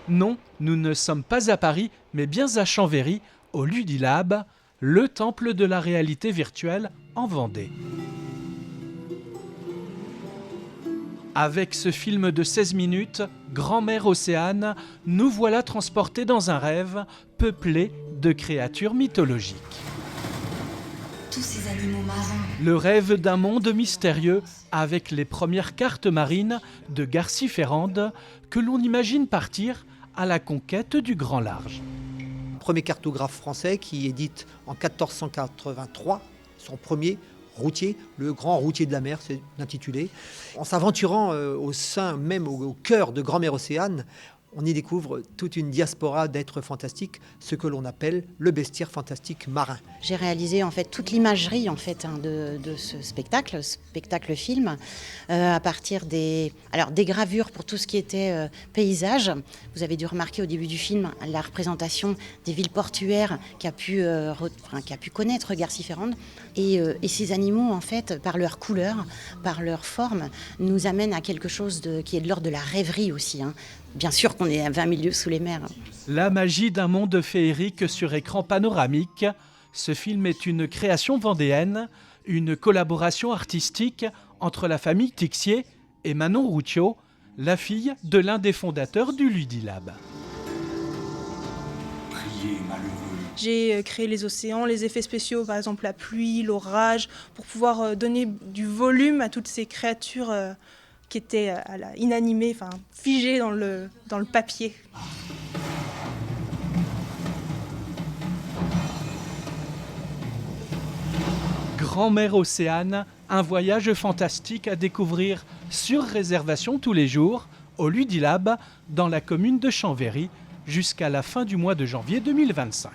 Non, nous ne sommes pas à Paris, mais bien à Chambéry, au Ludilab, le temple de la réalité virtuelle en Vendée. Avec ce film de 16 minutes, Grand-mère Océane, nous voilà transportés dans un rêve peuplé de créatures mythologiques. Tous ces animaux marins. Le rêve d'un monde mystérieux avec les premières cartes marines de Garcy-Ferrande que l'on imagine partir à la conquête du grand large. Premier cartographe français qui édite en 1483 son premier routier, le grand routier de la mer, c'est intitulé. En s'aventurant au sein, même au cœur de Grand-mère Océane, on y découvre toute une diaspora d'êtres fantastiques, ce que l'on appelle le bestiaire fantastique marin. J'ai réalisé en fait toute l'imagerie en fait de ce spectacle film, à partir des gravures pour tout ce qui était paysage. Vous avez dû remarquer au début du film la représentation des villes portuaires qu'a pu connaître Garcy-Ferrande. Et ces animaux en fait, par leur couleur, par leur forme, nous amènent à quelque chose qui est de l'ordre de la rêverie aussi. Bien sûr qu'on est à 20 milieux sous les mers. La magie d'un monde féerique sur écran panoramique. Ce film est une création vendéenne, une collaboration artistique entre la famille Tixier et Manon Routiot, la fille de l'un des fondateurs du Ludilab. Priez, malheureux. J'ai créé les océans, les effets spéciaux, par exemple la pluie, l'orage, pour pouvoir donner du volume à toutes ces créatures qui étaient inanimées, figées dans le papier. Grand-mère Océane, un voyage fantastique à découvrir sur réservation tous les jours au Ludilab dans la commune de Chambéry jusqu'à la fin du mois de janvier 2025.